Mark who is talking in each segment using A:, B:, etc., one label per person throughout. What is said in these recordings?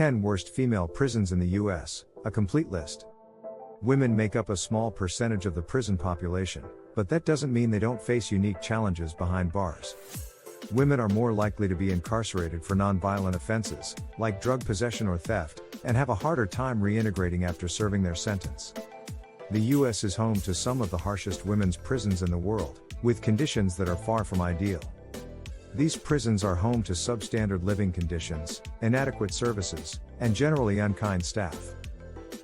A: 10 Worst Female Prisons in the U.S., a complete list. Women make up a small percentage of the prison population, but that doesn't mean they don't face unique challenges behind bars. Women are more likely to be incarcerated for non-violent offenses, like drug possession or theft, and have a harder time reintegrating after serving their sentence. The U.S. is home to some of the harshest women's prisons in the world, with conditions that are far from ideal. These prisons are home to substandard living conditions, inadequate services, and generally unkind staff.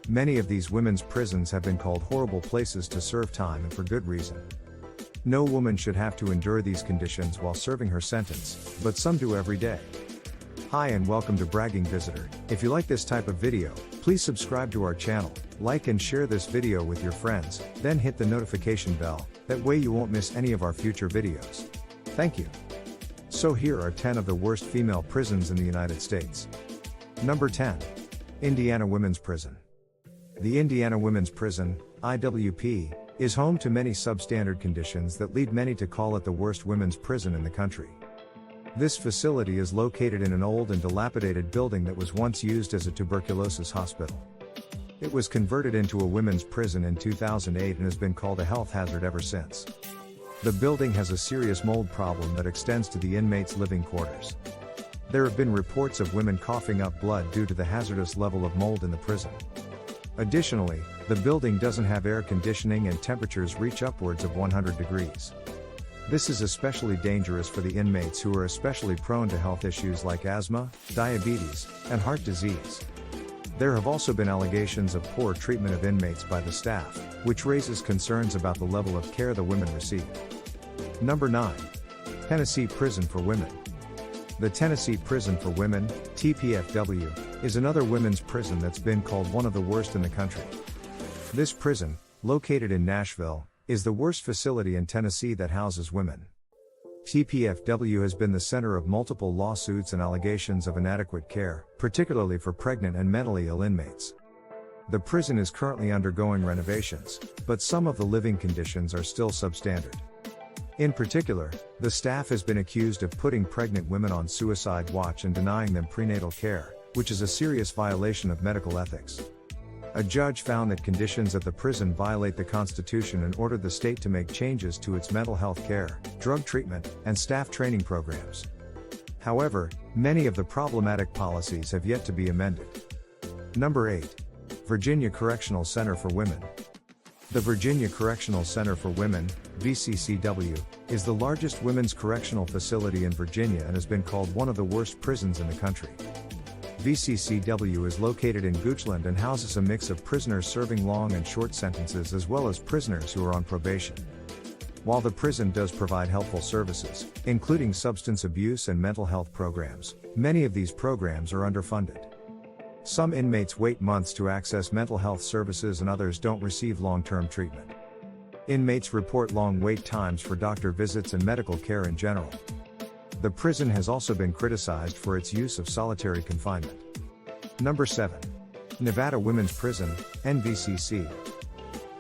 A: Many of these women's prisons have been called horrible places to serve time, and for good reason. No woman should have to endure these conditions while serving her sentence, but some do every day. Hi and welcome to Bragging Visitor. If you like this type of video, please subscribe to our channel, like and share this video with your friends, then hit the notification bell, that way you won't miss any of our future videos. Thank you. So here are 10 of the worst female prisons in the United States. Number 10. Indiana Women's Prison. The Indiana Women's Prison, IWP, is home to many substandard conditions that lead many to call it the worst women's prison in the country. This facility is located in an old and dilapidated building that was once used as a tuberculosis hospital. It was converted into a women's prison in 2008 and has been called a health hazard ever since. The building has a serious mold problem that extends to the inmates' living quarters. There have been reports of women coughing up blood due to the hazardous level of mold in the prison. Additionally, the building doesn't have air conditioning and temperatures reach upwards of 100 degrees. This is especially dangerous for the inmates who are especially prone to health issues like asthma, diabetes, and heart disease. There have also been allegations of poor treatment of inmates by the staff, which raises concerns about the level of care the women receive. Number 9. Tennessee Prison for Women. The Tennessee Prison for Women, TPFW, is another women's prison that's been called one of the worst in the country. This prison, located in Nashville, is the worst facility in Tennessee that houses women. TPFW has been the center of multiple lawsuits and allegations of inadequate care, particularly for pregnant and mentally ill inmates. The prison is currently undergoing renovations, but some of the living conditions are still substandard. In particular, the staff has been accused of putting pregnant women on suicide watch and denying them prenatal care, which is a serious violation of medical ethics. A judge found that conditions at the prison violate the Constitution and ordered the state to make changes to its mental health care, drug treatment, and staff training programs. However, many of the problematic policies have yet to be amended. Number 8. Virginia Correctional Center for Women. The Virginia Correctional Center for Women, VCCW, is the largest women's correctional facility in Virginia and has been called one of the worst prisons in the country. VCCW is located in Goochland and houses a mix of prisoners serving long and short sentences as well as prisoners who are on probation. While the prison does provide helpful services, including substance abuse and mental health programs, many of these programs are underfunded. Some inmates wait months to access mental health services and others don't receive long-term treatment. Inmates report long wait times for doctor visits and medical care in general. The prison has also been criticized for its use of solitary confinement. Number 7. Nevada Women's Prison, NVCC.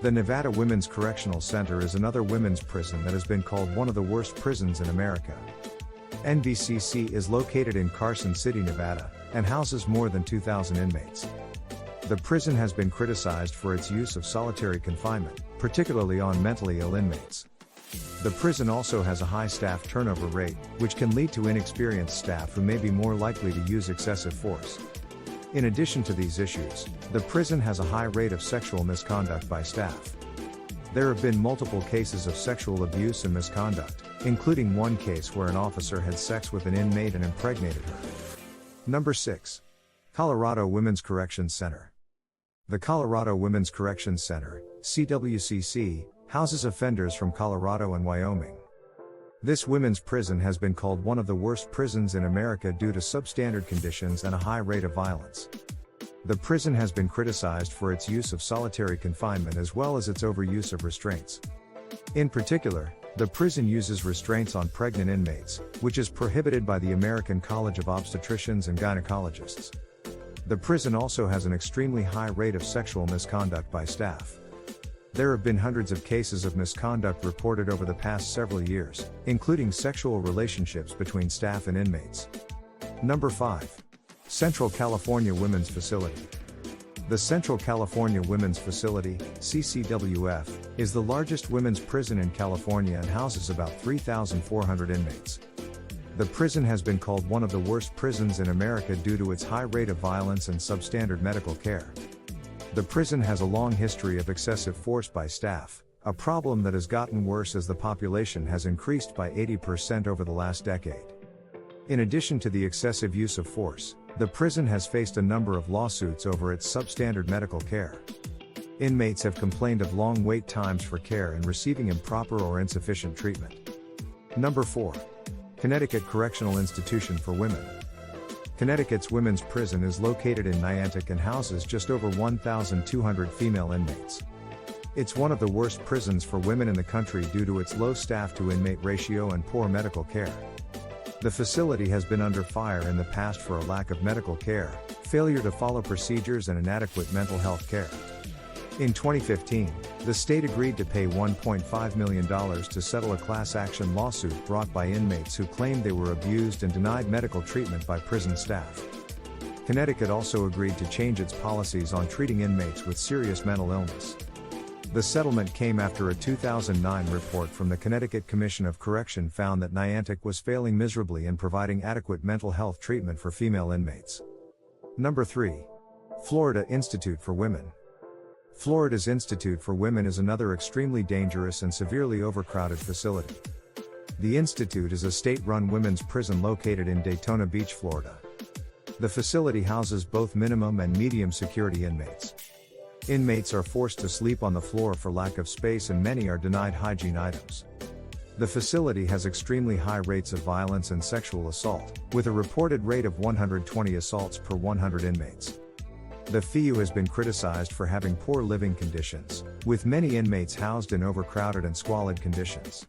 A: The Nevada Women's Correctional Center is another women's prison that has been called one of the worst prisons in America. NVCC is located in Carson City, Nevada, and houses more than 2,000 inmates. The prison has been criticized for its use of solitary confinement, particularly on mentally ill inmates. The prison also has a high staff turnover rate, which can lead to inexperienced staff who may be more likely to use excessive force. In addition to these issues, the prison has a high rate of sexual misconduct by staff. There have been multiple cases of sexual abuse and misconduct, including one case where an officer had sex with an inmate and impregnated her. Number 6. Colorado Women's Corrections Center. The Colorado Women's Corrections Center, AWCC, houses offenders from Colorado and Wyoming. This women's prison has been called one of the worst prisons in America due to substandard conditions and a high rate of violence. The prison has been criticized for its use of solitary confinement as well as its overuse of restraints. In particular, the prison uses restraints on pregnant inmates, which is prohibited by the American College of Obstetricians and Gynecologists. The prison also has an extremely high rate of sexual misconduct by staff. There have been hundreds of cases of misconduct reported over the past several years, including sexual relationships between staff and inmates. Number 5. Central California Women's Facility. The Central California Women's Facility, CCWF, is the largest women's prison in California and houses about 3,400 inmates. The prison has been called one of the worst prisons in America due to its high rate of violence and substandard medical care. The prison has a long history of excessive force by staff, a problem that has gotten worse as the population has increased by 80% over the last decade. In addition to the excessive use of force, the prison has faced a number of lawsuits over its substandard medical care. Inmates have complained of long wait times for care and receiving improper or insufficient treatment. Number 4. Connecticut Correctional Institution for Women. Connecticut's women's prison is located in Niantic and houses just over 1,200 female inmates. It's one of the worst prisons for women in the country due to its low staff-to-inmate ratio and poor medical care. The facility has been under fire in the past for a lack of medical care, failure to follow procedures and inadequate mental health care. In 2015, the state agreed to pay $1.5 million to settle a class action lawsuit brought by inmates who claimed they were abused and denied medical treatment by prison staff. Connecticut also agreed to change its policies on treating inmates with serious mental illness. The settlement came after a 2009 report from the Connecticut Commission of Correction found that Niantic was failing miserably in providing adequate mental health treatment for female inmates. Number 3. Florida Institute for Women. Florida's Institute for Women is another extremely dangerous and severely overcrowded facility. The Institute is a state-run women's prison located in Daytona Beach, Florida. The facility houses both minimum and medium security inmates. Inmates are forced to sleep on the floor for lack of space and many are denied hygiene items. The facility has extremely high rates of violence and sexual assault, with a reported rate of 120 assaults per 100 inmates. The FIU has been criticized for having poor living conditions, with many inmates housed in overcrowded and squalid conditions.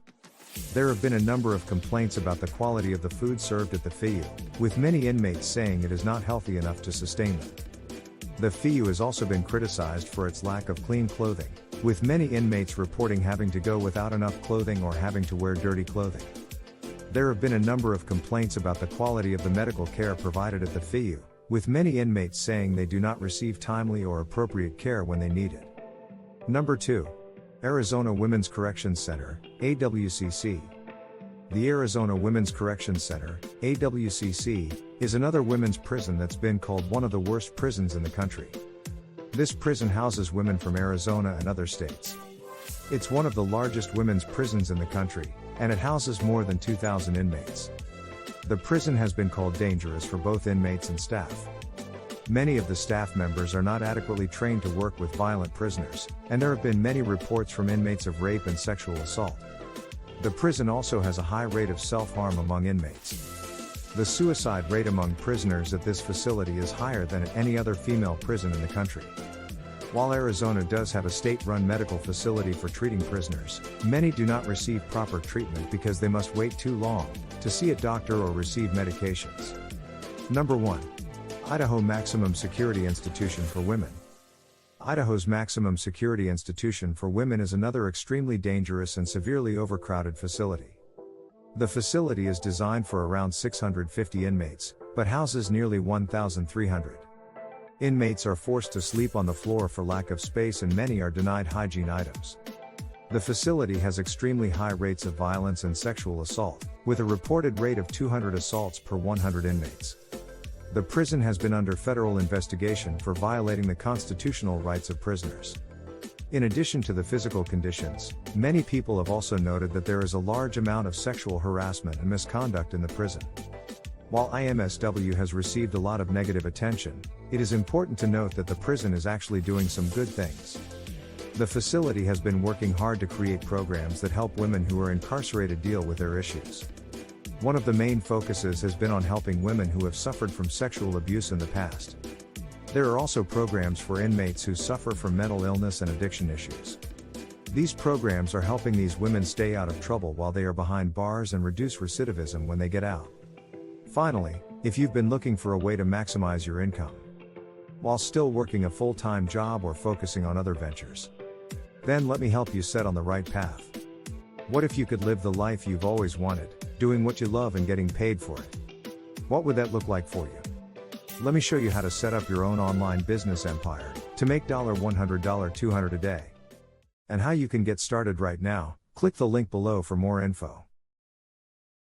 A: There have been a number of complaints about the quality of the food served at the FIU, with many inmates saying it is not healthy enough to sustain them. The FIU has also been criticized for its lack of clean clothing, with many inmates reporting having to go without enough clothing or having to wear dirty clothing. There have been a number of complaints about the quality of the medical care provided at the FIU, with many inmates saying they do not receive timely or appropriate care when they need it. Number 2. Arizona Women's Corrections Center, AWCC. The Arizona Women's Corrections Center, AWCC, is another women's prison that's been called one of the worst prisons in the country. This prison houses women from Arizona and other states. It's one of the largest women's prisons in the country, and it houses more than 2,000 inmates. The prison has been called dangerous for both inmates and staff. Many of the staff members are not adequately trained to work with violent prisoners, and there have been many reports from inmates of rape and sexual assault. The prison also has a high rate of self-harm among inmates. The suicide rate among prisoners at this facility is higher than at any other female prison in the country. While Arizona does have a state-run medical facility for treating prisoners, many do not receive proper treatment because they must wait too long to see a doctor or receive medications. Number 1. Idaho Maximum Security Institution for Women. Idaho's Maximum Security Institution for Women is another extremely dangerous and severely overcrowded facility. The facility is designed for around 650 inmates, but houses nearly 1,300. Inmates are forced to sleep on the floor for lack of space and many are denied hygiene items. The facility has extremely high rates of violence and sexual assault, with a reported rate of 200 assaults per 100 inmates. The prison has been under federal investigation for violating the constitutional rights of prisoners. In addition to the physical conditions, many people have also noted that there is a large amount of sexual harassment and misconduct in the prison. While IMSW has received a lot of negative attention, it is important to note that the prison is actually doing some good things. The facility has been working hard to create programs that help women who are incarcerated deal with their issues. One of the main focuses has been on helping women who have suffered from sexual abuse in the past. There are also programs for inmates who suffer from mental illness and addiction issues. These programs are helping these women stay out of trouble while they are behind bars and reduce recidivism when they get out. Finally, if you've been looking for a way to maximize your income while still working a full-time job or focusing on other ventures, then let me help you set on the right path. What if you could live the life you've always wanted, doing what you love and getting paid for it? What would that look like for you? Let me show you how to set up your own online business empire to make $100, $200 a day. And how you can get started right now. Click the link below for more info.